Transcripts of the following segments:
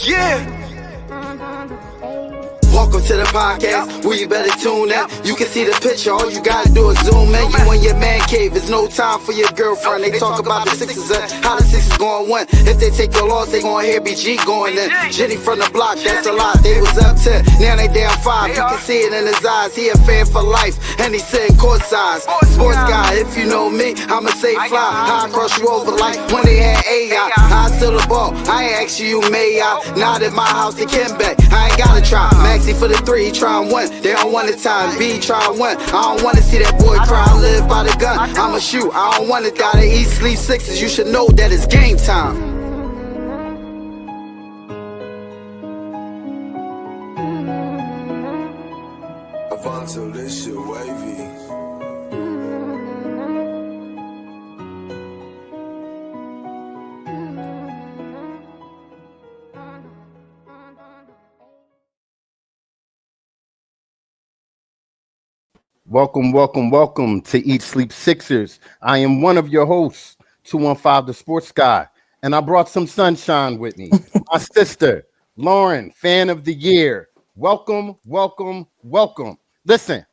Yeah. Welcome to the podcast, where you better tune in. You can see the picture, all you gotta do is zoom in. You in your man cave, it's no time for your girlfriend. They talk about the Sixers and how the Sixers gonna win. If they take your loss, they gonna hear BG going in. Jenny from the block, that's a lot. They was up 10, now they down 5. You can see it in his eyes, he a fan for life, and he's sitting courtside. Sports guy, if you know me, I'ma say fly. How I cross you over like when they had AI. I still the ball, I ain't ask you, may I? Not at my house, they can bet. I ain't gotta try. Maxie for the 3, he try and win. They don't want the time, B try and win. I don't wanna see that boy cry, I live by the gun. I'ma shoot, I don't wanna die to eat, sleep sixes. You should know that it's game time. Avanto, this shit wavy. Welcome to Eat Sleep Sixers. I am one of your hosts, 215 the Sports Guy, and I brought some sunshine with me. My sister, Lauren, fan of the year. Welcome. Listen,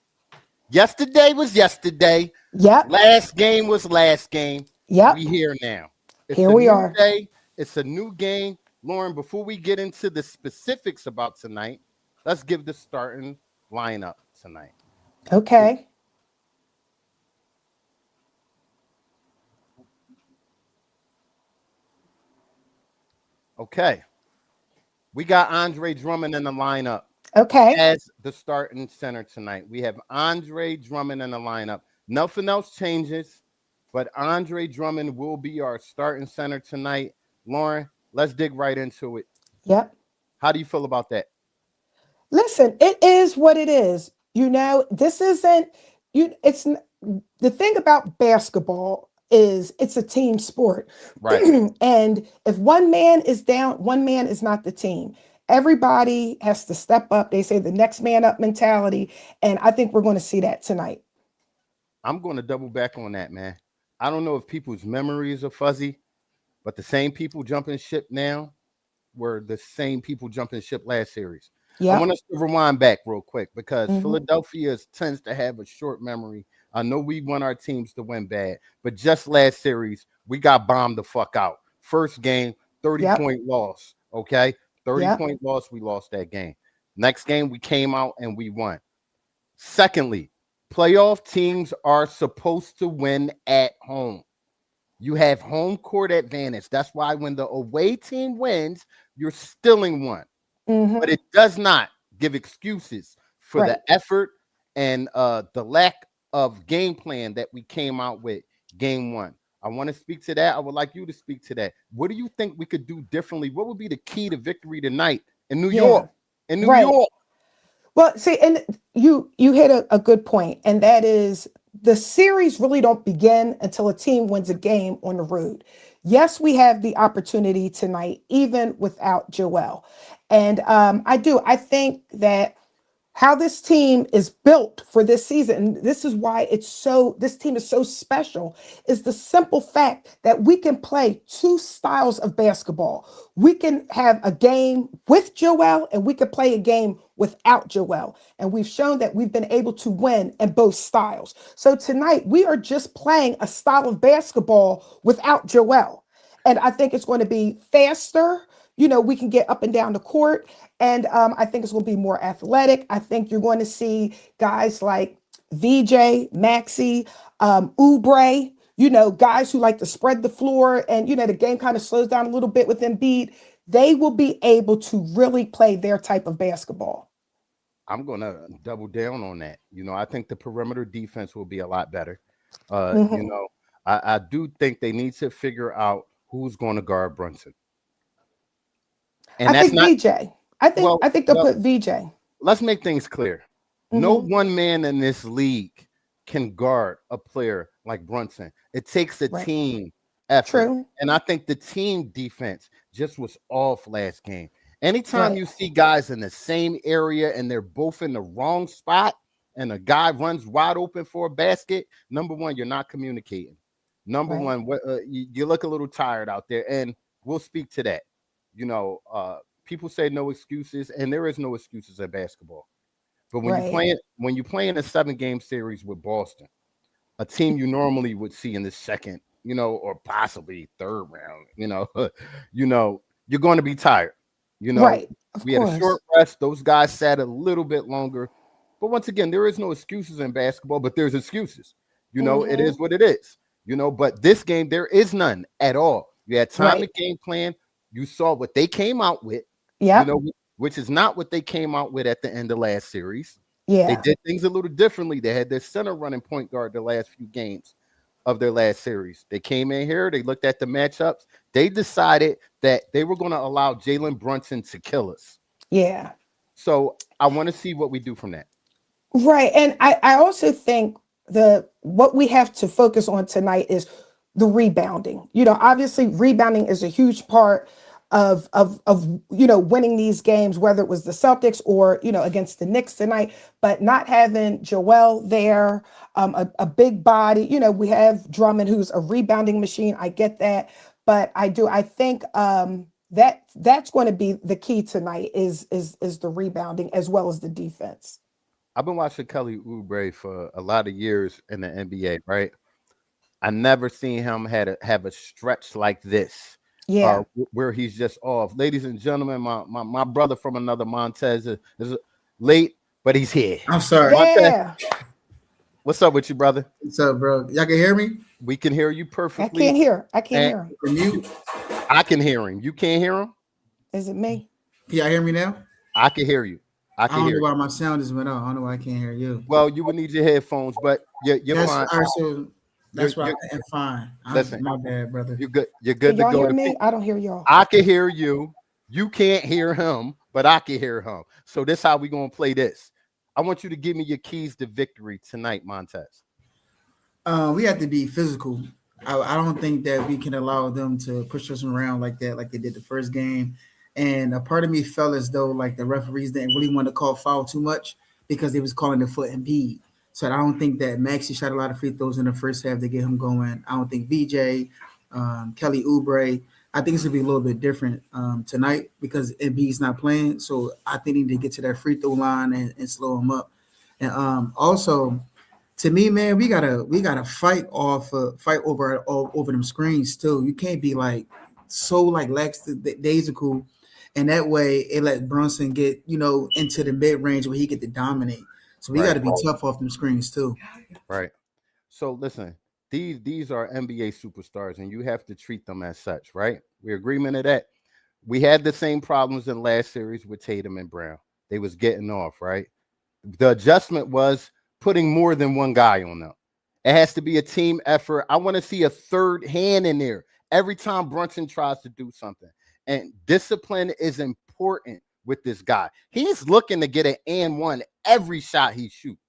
yesterday was yesterday. Yep. Last game was last game. Yep. We here now. Here we are. Day. It's a new game. Lauren, before we get into the specifics about tonight, let's give the starting lineup tonight. Okay. Okay. We got Andre Drummond in the lineup. Okay. As the starting center tonight. We have Andre Drummond in the lineup. Nothing else changes, but Andre Drummond will be our starting center tonight. Lauren, let's dig right into it. Yep. How do you feel about that? Listen, it is what it is. You know, this isn't it's the thing about basketball is it's a team sport. Right. And if one man is down, one man is not the team. Everybody has to step up. They say the next man up mentality. And I think we're going to see that tonight. I'm going to double back on that, man. I don't know if people's memories are fuzzy, but the same people jumping ship now were the same people jumping ship last series. Yep. I want us to rewind back real quick because Philadelphia tends to have a short memory. I know we want our teams to win bad, but just last series, we got bombed the fuck out. First game, 30-point loss, okay? 30-point loss, we lost that game. Next game, we came out and we won. Secondly, playoff teams are supposed to win at home. You have home court advantage. That's why when the away team wins, you're stealing one. But it does not give excuses for the effort and the lack of game plan that we came out with game one. I want to speak to that. I would like you to speak to that. What do you think we could do differently? What would be the key to victory tonight in New York? In New York. Well, see, and you hit a good point, and that is the series really don't begin until a team wins a game on the road. Yes, we have the opportunity tonight, even without Joel. And I think that how this team is built for this season, and this is why this team is so special, is the simple fact that we can play two styles of basketball. We can have a game with Joel and we can play a game without Joel. And we've shown that we've been able to win in both styles. So tonight we are just playing a style of basketball without Joel. And I think it's going to be faster. You know, we can get up and down the court. And I think it's going to be more athletic. I think you're going to see guys like VJ, Maxey, Oubre, you know, guys who like to spread the floor. And, you know, the game kind of slows down a little bit with Embiid. They will be able to really play their type of basketball. I'm going to double down on that. You know, I think the perimeter defense will be a lot better. You know, I do think they need to figure out who's going to guard Brunson. And I think VJ. I think they'll put VJ. Let's make things clear. No one man in this league can guard a player like Brunson. It takes a team effort. True. And I think the team defense just was off last game. Anytime you see guys in the same area and they're both in the wrong spot and a guy runs wide open for a basket, number one, you're not communicating. Number one, you look a little tired out there, and we'll speak to that. You know, people say no excuses, and there is no excuses in basketball. But Right. when you play in a 7-game series with Boston, a team you normally would see in the second, or possibly third round, you're going to be tired. You know, Right. Of we had a short course. rest. Those guys sat a little bit longer. But once again, there is no excuses in basketball, but there's excuses. It is Mm-hmm. what it is. But this game, there is none at all. You had time to Right. game plan. You saw what they came out with, you Yep. know, which is not what they came out with at the end of last series. They Yeah. did things a little differently. They had their center running point guard the last few games of their last series. They came in here, they looked at the matchups, they decided that they were going to allow Jalen Brunson to kill us. Yeah. So I want to see what we do from that. Right. And I also think the what we have to focus on tonight is the rebounding. Obviously rebounding is a huge part of winning these games, whether it was the Celtics or against the Knicks tonight. But not having Joel there, a big body. We have Drummond, who's a rebounding machine. I get that, but I think that's going to be the key tonight is the rebounding as well as the defense. I've been watching Kelly Oubre for a lot of years in the NBA, right? I never seen him have a stretch like this, Yeah. where he's just off. Ladies and gentlemen, my brother from another Montez is late, but he's here. I'm sorry. Montez, Yeah. what's up with you, brother? What's up, bro? Y'all can hear me? We can hear you I perfectly. can't hear. I can't And hear him. From you? I can hear him. You can't hear him? Is it me? Can y'all hear me now? I can hear you. I I can don't hear know you. why my sound just went off. I don't know why I can't hear you. Well, you would need your headphones, but you're That's fine. all right, so that's why You're, I'm fine. listen, My bad, brother. you're good. You're Can good to y'all go. hear me? I don't hear y'all. I can hear you. You can't hear him, but I can hear him. So this how we gonna play this. I want you to give me your keys to victory tonight, Montez. We have to be physical. I don't think that we can allow them to push us around like that, like they did the first game. And a part of me felt as though like the referees didn't really want to call foul too much because they was calling the foot and bead. So I don't think that Maxey shot a lot of free throws in the first half to get him going. I don't think VJ, Kelly Oubre. I think it's gonna be a little bit different tonight because Embiid's not playing. So I think they need to get to that free throw line and slow him up. And also, to me, man, we gotta fight over them screens too. You can't be like so like lackadaisical, and that way it let Brunson get into the mid range where he get to dominate. So we got Right, to be tough off them screens too. right. So listen, these are NBA superstars, and you have to treat them as such, right? We agreement of that. We had the same problems in last series with Tatum and Brown. They was getting off, right? The adjustment was putting more than one guy on them. It has to be a team effort. I want to see a third hand in there every time Brunson tries to do something. And discipline is important with this guy. He's looking to get an and one every shot he shoots.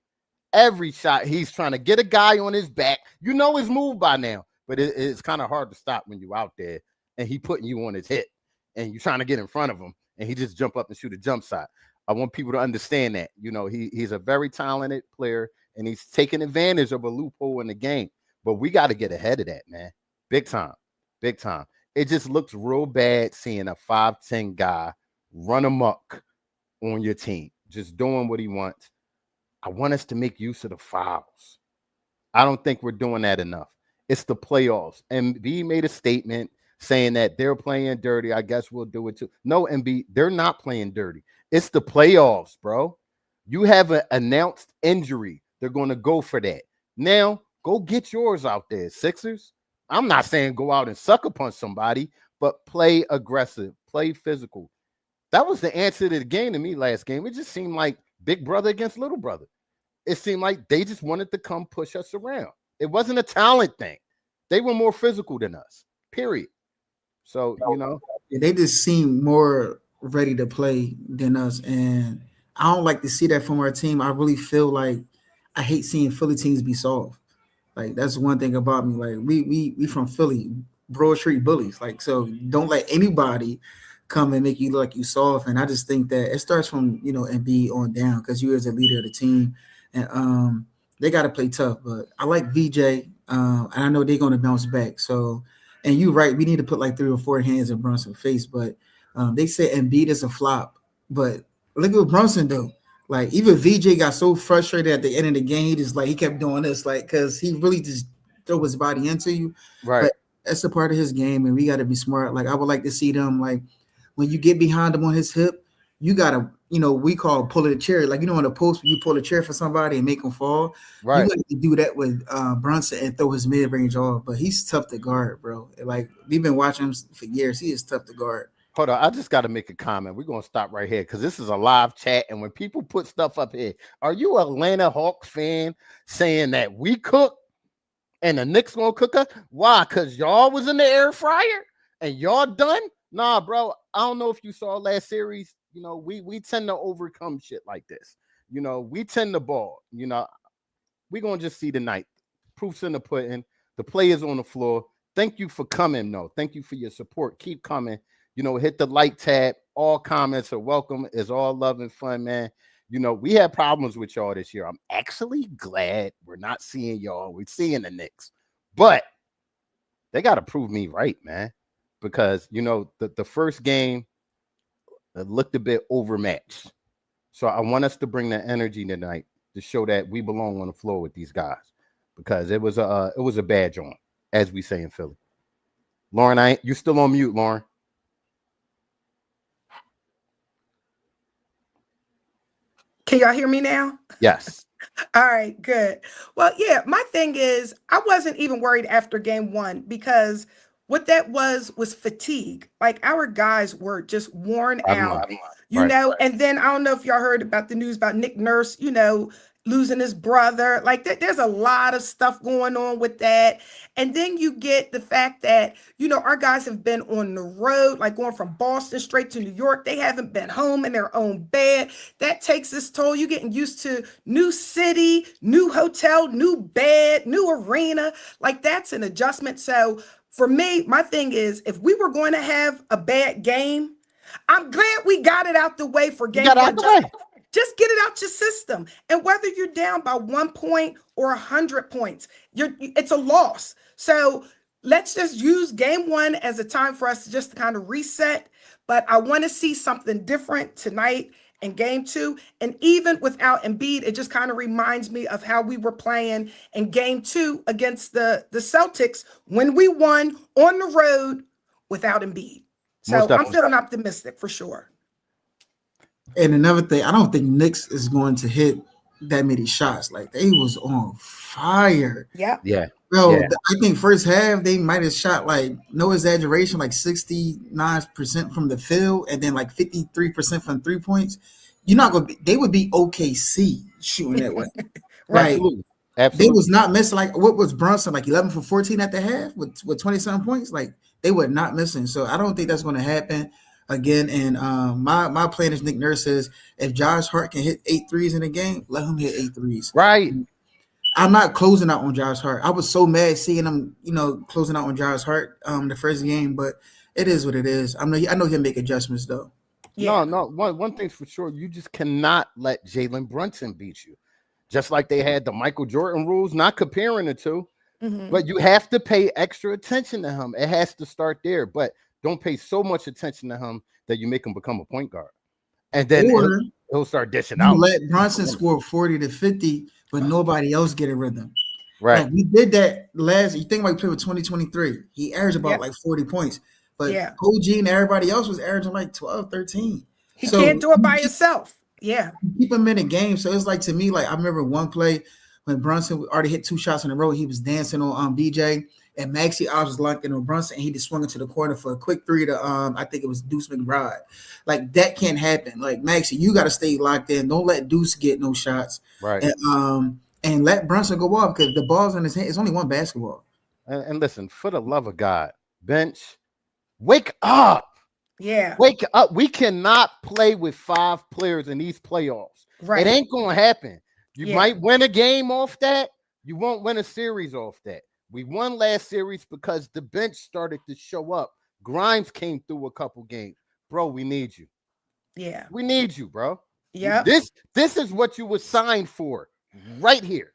Every shot he's trying to get a guy on his back. You know his move by now, but it's kind of hard to stop when you're out there and he putting you on his hip and you're trying to get in front of him and he just jump up and shoot a jump shot. I want people to understand that. He's a very talented player and he's taking advantage of a loophole in the game. But we got to get ahead of that, man. Big time. Big time. It just looks real bad seeing a 5'10" guy run amok on your team, just doing what he wants. I want us to make use of the fouls. I don't think we're doing that enough. It's the playoffs. MB made a statement saying that they're playing dirty. I guess we'll do it too. No, MB, they're not playing dirty. It's the playoffs, bro. You have an announced injury. They're going to go for that. Now, go get yours out there, Sixers. I'm not saying go out and sucker punch somebody, but play aggressive, play physical. That was the answer to the game to me last game. It just seemed like big brother against little brother. It seemed like they just wanted to come push us around. It wasn't a talent thing. They were more physical than us, period. So, They just seem more ready to play than us, and I don't like to see that from our team. I really feel like I hate seeing Philly teams be soft. Like that's one thing about me. Like we from Philly, Broad Street bullies. Like so, don't let anybody come and make you look like you soft. And I just think that it starts from Embiid on down because you as a leader of the team, and they got to play tough. But I like VJ, and I know they're going to bounce back. So, and you're right, we need to put like 3 or 4 hands in Brunson's face. But They said Embiid is a flop, but look at what Brunson do. Like even VJ got so frustrated at the end of the game, he kept doing this, like because he really just throw his body into you. Right. But that's a part of his game, and we got to be smart. Like I would like to see them like when you get behind him on his hip, you gotta, we call pulling a chair. Like in a post, you pull a chair for somebody and make them fall. Right. You got to do that with Brunson and throw his mid range off. But he's tough to guard, bro. Like we've been watching him for years. He is tough to guard. Hold on, I just got to make a comment. We're going to stop right here because this is a live chat. And when people put stuff up here, are you an Atlanta Hawks fan saying that we cook and the Knicks going to cook us? Why? Because y'all was in the air fryer and y'all done? Nah, bro. I don't know if you saw last series. We tend to overcome shit like this. We tend to ball. We're going to just see tonight. Proof's in the pudding. The players on the floor. Thank you for coming, though. Thank you for your support. Keep coming. Hit the like tab. All comments are welcome. It's all love and fun, man. We had problems with y'all this year. I'm actually glad we're not seeing y'all. We're seeing the Knicks. But they got to prove me right, man. Because, the first game looked a bit overmatched. So I want us to bring the energy tonight to show that we belong on the floor with these guys. Because it was a badge on, as we say in Philly. Lauren, you still on mute, Lauren. Can y'all hear me now? Yes. All right, good. Well, yeah, my thing is I wasn't even worried after game one because what that was fatigue. Like our guys were just worn out, and then I don't know if y'all heard about the news about Nick Nurse, losing his brother. Like there's a lot of stuff going on with that. And then you get the fact that, our guys have been on the road, like going from Boston straight to New York. They haven't been home in their own bed. That takes its toll. You're getting used to new city, new hotel, new bed, new arena. Like that's an adjustment. So for me, my thing is if we were going to have a bad game, I'm glad we got it out the way for game one. Just get it out your system. And whether you're down by 1 point or 100 points, it's a loss. So let's just use game one as a time for us to just kind of reset. But I want to see something different tonight in game two. And even without Embiid, it just kind of reminds me of how we were playing in game two against the Celtics when we won on the road without Embiid. So I'm feeling optimistic for sure. And another thing, I don't think Knicks is going to hit that many shots. Like they was on fire. Yeah. Yeah. Bro, yeah. I think first half they might have shot like no exaggeration, like 69% from the field and then like 53% from 3 points. You're not gonna be, they would be OKC shooting that way. Right. Absolutely. They was not missing. Like what was Brunson, like 11 for 14 at the half with 27 points? Like they were not missing. So I don't think that's gonna happen again. And my plan is Nick Nurse says if Josh Hart can hit 8 threes in a game, let him hit 8 threes. Right. I'm not closing out on Josh Hart. I was so mad seeing him, closing out on Josh Hart the first game, but it is what it is. I know he'll make adjustments though. Yeah. No. One thing's for sure, you just cannot let Jalen Brunson beat you. Just like they had the Michael Jordan rules, not comparing the two, but you have to pay extra attention to him. It has to start there, but don't pay so much attention to him that you make him become a point guard. And then he'll start dishing out. Let Brunson score 40 to 50, but nobody else get a rhythm. Right. Like we did that last. You think about play with 2023. He averaged about like 40 points. But OG and everybody else was averaging like 12, 13. He can't do it by himself. Yeah. Keep him in a game. So it's like to me, like I remember one play when Brunson already hit 2 shots in a row. He was dancing on BJ. And Maxey I was locking on Brunson, and he just swung into the corner for a quick 3 to I think it was Deuce McBride. Like that can't happen. Like Maxey, you got to stay locked in. Don't let Deuce get no shots. Right. And let Brunson go off because the ball's in his hand. It's only one basketball. And listen, for the love of God, bench, wake up. Yeah. Wake up. We cannot play with 5 players in these playoffs. Right. It ain't gonna happen. You might win a game off that. You won't win a series off that. We won last series because the bench started to show up. Grimes came through a couple games. Bro, we need you. Yeah. We need you, bro. Yeah. This is what you were signed for right here.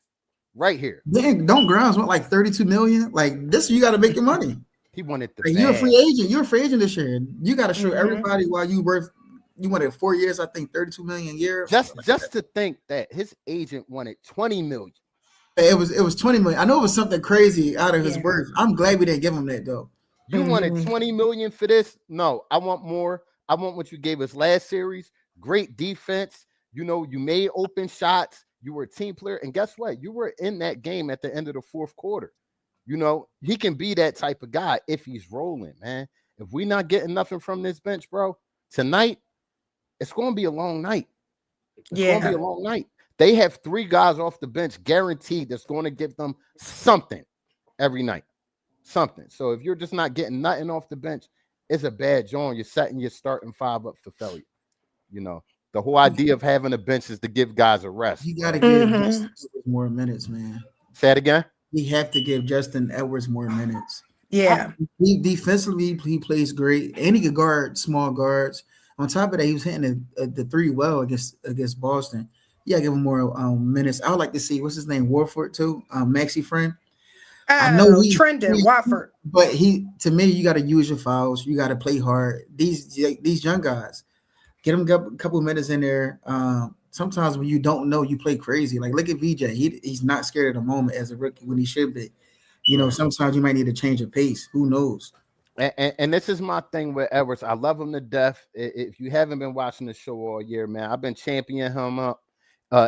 Right here. Dang, don't Grimes want like 32 million? Like this, you got to make your money. He wanted the Like, you're a bag. free agent. You're a free agent this year. You got to show Mhm. everybody why you worth. You wanted 4 years. I think 32 million a year. Just to think that his agent wanted 20 million. It was 20 million. I know it was something crazy out of his Yeah. worth. I'm glad we didn't give him that though. You wanted Mhm. 20 million for this? No, I want more. I want what you gave us last series. Great defense. You know, you made open shots. You were a team player. And guess what? You were in that game at the end of the fourth quarter. You know, he can be that type of guy if he's rolling, man. If we're not getting nothing from this bench, bro, tonight, it's going to be a long night. It's going to be Yeah. a long night. They have 3 guys off the bench guaranteed that's going to give them something every night. Something. So if you're just not getting nothing off the bench, it's a bad joint. You're setting your starting 5 up for failure. You know, the whole idea of having a bench is to give guys a rest. You got to Bro. give Mhm. Justin Edwards more minutes, man. Say it again. We have to give Justin Edwards more minutes. Yeah. He defensively he plays great, and he could guard small guards. On top of that, he was hitting the three well against Boston. Yeah, give him more minutes. I would like to see what's his name, Warford too, Maxi friend. I know Oh, Trendon Wofford. but to me, you got to use your fouls. You got to play hard. These young guys, get them a couple of minutes in there. Sometimes when you don't know, you play crazy. Like look at VJ. He's not scared at the moment as a rookie when he should be. You know, sometimes you might need to change of pace. Who knows? And this is my thing with Edwards. I love him to death. If you haven't been watching the show all year, man, I've been championing him up.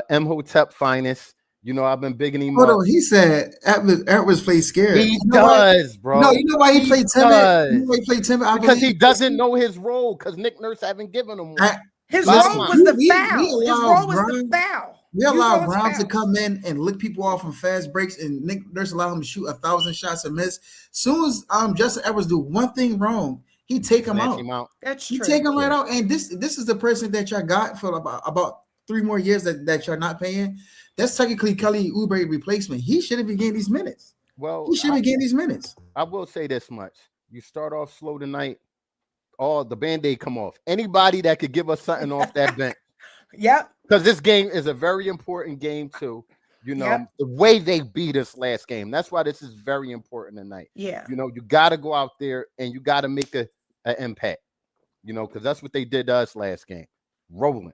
Imhotep finest. You know, I've been bigging him Hold up. on, he said Edwards plays scared. He does, bro. No, you know why he played timid? You know why he played timid? Because he doesn't know his role. Because Nick Nurse haven't given him one. His Bottom role line. was the We foul. His allowed role was the Grimes- foul. We You allow know it's Grimes to fouls. come in and lick people off on fast breaks, and Nick Nurse allow him to shoot 1,000 shots and miss. Soon as Justin Edwards do one thing wrong, he take him Snatch out. him out. That's He true. take him right out. And this is the person that y'all got for about 3 more years that you're not paying. That's technically Kelly Oubre replacement. He shouldn't be getting these minutes. Well, He should be getting these minutes. I will say this much. You start off slow tonight, all the Band-Aid come off. Anybody that could give us something off that bench. Yep. Because this game is a very important game, too. You know, Yep. the way they beat us last game. That's why this is very important tonight. Yeah. You know, you got to go out there and you got to make an impact, you know, because that's what they did to us last game. Rolling,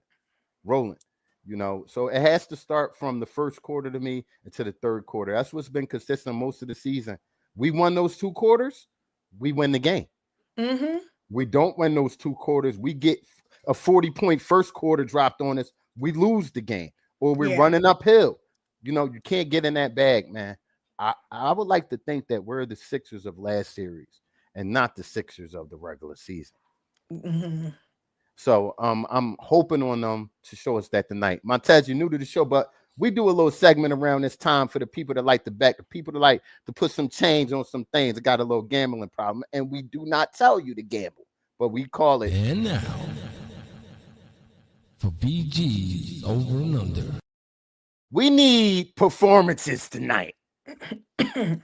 you know. So it has to start from the first quarter to me into the third quarter. That's what's been consistent most of the season. We won those 2 quarters, we win the game. Mm-hmm. We don't win those 2 quarters. We get a 40-point first quarter dropped on us. We lose the game, or we're running uphill. You know, you can't get in that bag, man. I would like to think that we're the Sixers of last series and not the Sixers of the regular season. Mm-hmm. So I'm hoping on them to show us that tonight. Montez, you're new to the show, but we do a little segment around this time for the people that like to bet, the people that like to put some change on some things that got a little gambling problem. And we do not tell you to gamble, but we call it. And now, for BG's Over and Under. We need performances tonight.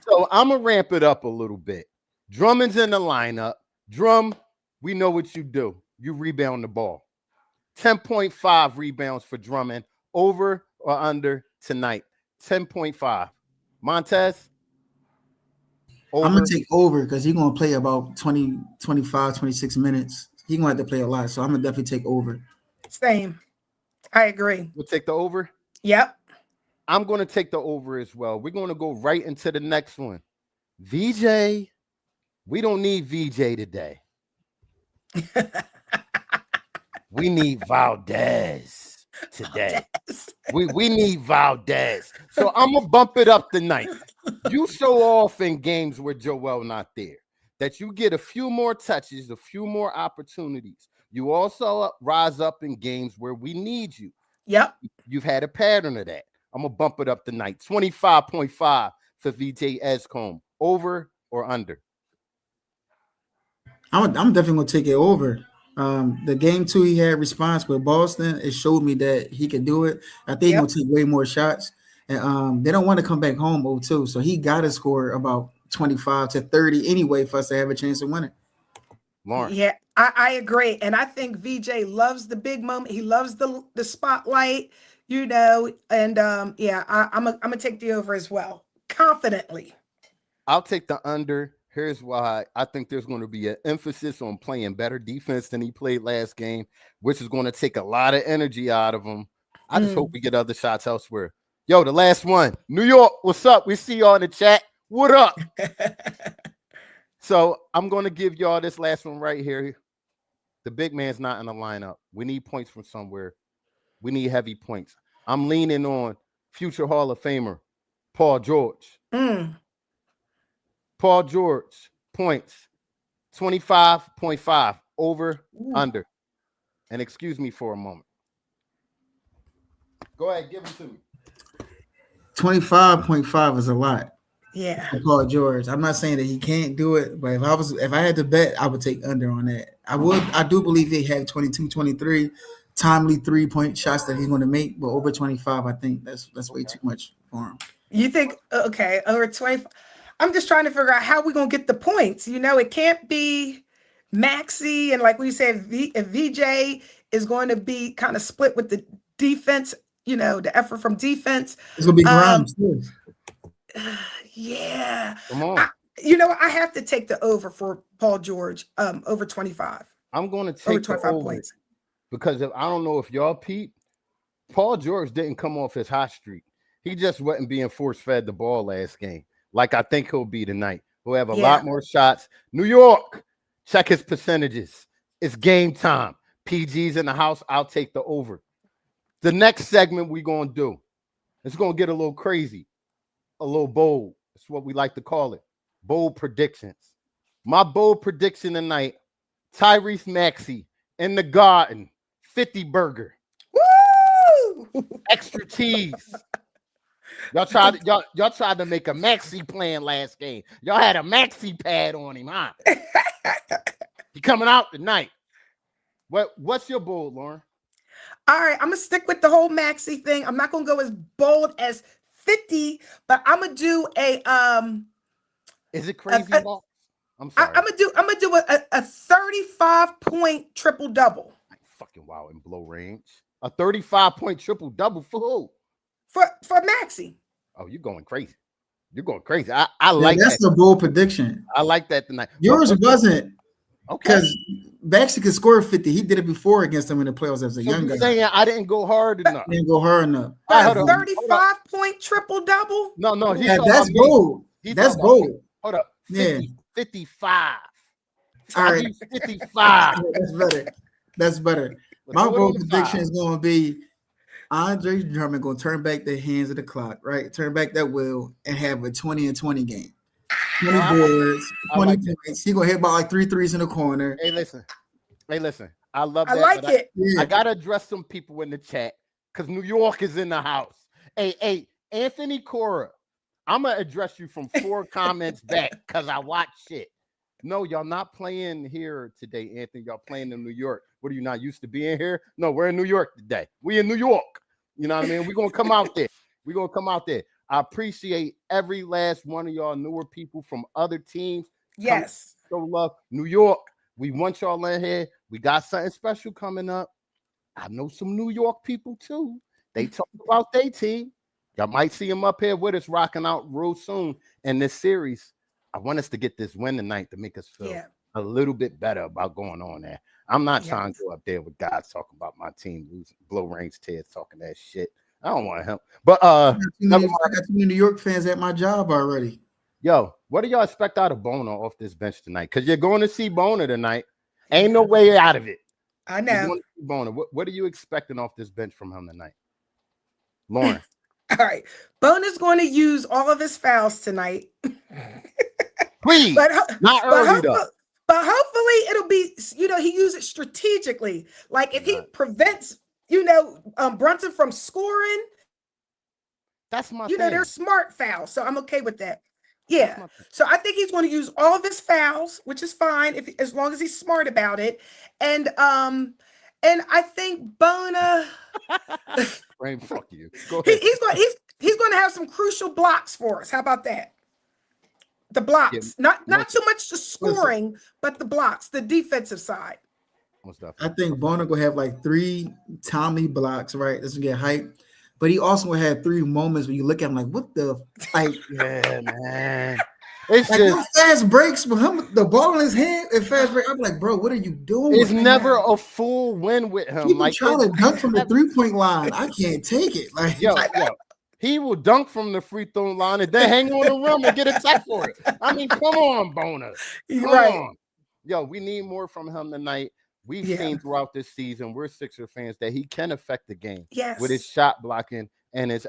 So I'm going to ramp it up a little bit. Drummond's in the lineup. Drum, we know what you do. You rebound the ball. 10.5 rebounds for Drummond. Over or under tonight? 10.5. Montez? Over. I'm going to take over because he's going to play about 20, 25, 26 minutes. He's going to have to play a lot. So I'm going to definitely take over. Same. I agree. We'll take the over? Yep. I'm going to take the over as well. We're going to go right into the next one. VJ, we don't need VJ today. We need Valdez today. We need Valdez. So I'm going to bump it up tonight. You show off in games where Joel not there, that you get a few more touches, a few more opportunities. You also rise up in games where we need you. Yep. You've had a pattern of that. I'm going to bump it up tonight. 25.5 for VJ Escombe. Over or under? I'm definitely going to take it over. The game 2 he had response with Boston, it showed me that he could do it. I think he's going to take way more shots. And they don't want to come back home 0-2. So he got to score about 25 to 30 anyway for us to have a chance of winning. Lauren. Yeah, I agree. And I think VJ loves the big moment. He loves the spotlight, you know, and I'm gonna take the over as well. Confidently. I'll take the under. Here's why I think there's going to be an emphasis on playing better defense than he played last game, which is going to take a lot of energy out of him. I just hope we get other shots elsewhere. Yo, the last one. New York, what's up? We see y'all in the chat. What up? So I'm going to give y'all this last one right here. The big man's not in the lineup. We need points from somewhere. We need heavy points. I'm leaning on future Hall of Famer, Paul George. Paul George, points, 25.5, over, under. And excuse me for a moment. Go ahead, give it to me. 25.5 is a lot. Yeah. For Paul George. I'm not saying that he can't do it, but if I had to bet, I would take under on that. I do believe he had 22, 23 timely 3-point shots that he's going to make, but over 25, I think that's way too much for him. You think, okay, over 25. I'm just trying to figure out how we're going to get the points. It can't be Maxey. And like we said, if VJ is going to be kind of split with the defense, the effort from defense. It's going to be Grimes, too. Yeah. Come on. I have to take the over for Paul George, over 25. I'm going to take over 25 the over points. because I don't know if y'all peep, Paul George didn't come off his hot streak. He just wasn't being force-fed the ball last game, like I think he'll be tonight. He'll have a lot more shots. New York, check his percentages. It's game time. PG's in the house. I'll take the over. The next segment we're going to do, it's going to get a little crazy, a little bold. That's what we like to call it. Bold predictions. My bold prediction tonight, Tyrese Maxey in the Garden, 50 burger. Woo! Extra cheese. Y'all tried to make a Maxey plan last game. Y'all had a Maxey pad on him, huh? He coming out tonight. What's your bold, Lauren? All right, I'm gonna stick with the whole Maxey thing. I'm not gonna go as bold as 50, but I'm gonna do a Is it crazy? I'm sorry. I'm gonna do a 35-point triple double. Fucking wow, in blow range. A 35-point triple double for who? For Maxey. Oh, you're going crazy. You're going crazy. I like that's that. a bold prediction. I like that tonight. Yours wasn't. Okay. Because Maxey could score 50. He did it before against them in the playoffs as a young guy. Saying I didn't go hard enough. Didn't go hard enough. A 35-point triple double. No. That's bold. That's bold. Hold up. 50, 55. All right. 55. That's better. My bold prediction is going to be Andre Drummond going to turn back the hands of the clock, right? Turn back that wheel and have a 20-20 game. 20 boards, 20 points. He's going to hit about like 3 threes in the corner. Hey, listen. I love that. I like it. I got to address some people in the chat because New York is in the house. Hey, Anthony Cora, I'm going to address you from 4 comments back because I watch shit. No, y'all not playing here today, Anthony. Y'all playing in New York. What are you not used to being here? No, we're in New York today. We in New York. You know what I mean? We're going to come out there. I appreciate every last one of y'all newer people from other teams. Yes. Show love. New York, we want y'all in here. We got something special coming up. I know some New York people too. They talk about their team. Y'all might see them up here with us rocking out real soon in this series. I want us to get this win tonight to make us feel a little bit better about going on there. I'm not trying to go up there with guys talking about my team losing, blow range Ted talking that shit. I don't want him. But I got too many New York fans at my job already. Yo, what do y'all expect out of Boner off this bench tonight? Because you're going to see Boner tonight. Ain't no way out of it. I know. Boner. What are you expecting off this bench from him tonight? Lauren. All right. Boner's going to use all of his fouls tonight. Please. Not early though. But hopefully it'll be, he uses it strategically. Like if he prevents, Brunson from scoring, that's my thing. They're smart fouls. So I'm okay with that. Yeah. So I think he's going to use all of his fouls, which is fine as long as he's smart about it. And I think Bona Brain, fuck you. Go ahead. He's going to have some crucial blocks for us. How about that? The blocks, not so much the scoring, but the blocks, the defensive side. I think Bona gonna have like 3 Tommy blocks, right? This will get hype. But he also will have 3 moments when you look at him like, what the like? Yeah, man. It's Like just them fast breaks with him, the ball in his hand and fast break. I'm like, bro, what are you doing? it's never a full win with him. He be Like trying it's to dunk from the never, 3-point line. I can't take it. Like, yo, he will dunk from the free throw line and then hang on the rim and get a tech for it. I mean, come on, Bona. You're Come right. on. Yo, we need more from him tonight. We've Yeah. seen throughout this season, we're Sixer fans, that he can affect the game with his Yes. shot blocking and his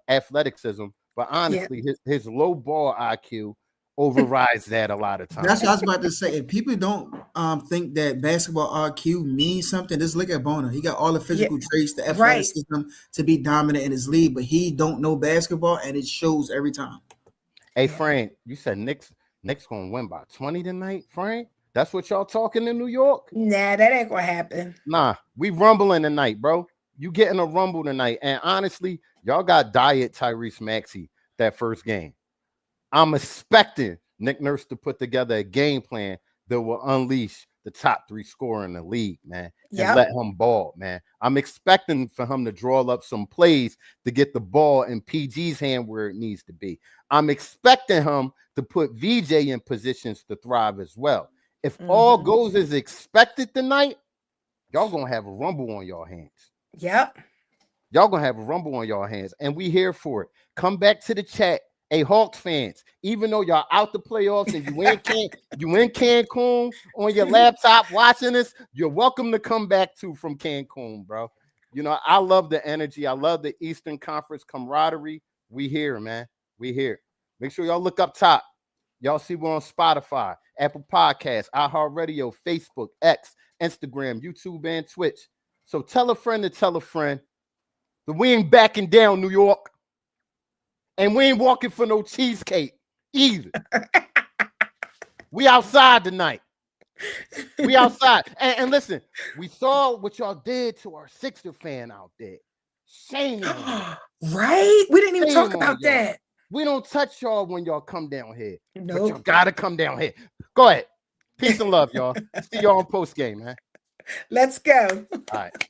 athleticism. But honestly, his low ball IQ overrides that a lot of times. that's what I was about to say. If people don't think that basketball IQ means something, just look at Bona. He got all the physical traits, the Right. athleticism to be dominant in his league, but he don't know basketball, and it shows every time. Hey, Frank, you said Knicks gonna win by 20 tonight, Frank? That's what y'all talking in New York? Nah, that ain't gonna happen. Nah, we rumbling tonight, bro. You getting a rumble tonight. And honestly, y'all got diet Tyrese Maxey that first game. I'm expecting Nick Nurse to put together a game plan that will unleash the top 3 scorer in the league, man, and let him ball, man. I'm expecting for him to draw up some plays to get the ball in PG's hand where it needs to be. I'm expecting him to put VJ in positions to thrive as well. If all goes as expected tonight, y'all gonna have a rumble on your hands. Yep. Y'all gonna have a rumble on your hands, and we here for it. Come back to the chat. Hey, Hawks fans, even though y'all out the playoffs and you in Cancun on your laptop watching this, you're welcome to come back too from Cancun, bro. You know, I love the energy. I love the Eastern Conference camaraderie. We here, man. We here. Make sure y'all look up top. Y'all see we're on Spotify, Apple Podcasts, iHeartRadio, Facebook, X, Instagram, YouTube, and Twitch. So tell a friend to tell a friend that we ain't backing down, New York. And we ain't walking for no cheesecake either. We outside tonight. We outside. And listen, we saw what y'all did to our Sixer fan out there. Shame on you. Right? We didn't even Shame talk on about y'all. that. We don't touch y'all when y'all come down here. No. But you gotta come down here. Go ahead. Peace and love, y'all. See y'all on post game, man. Let's go. All right.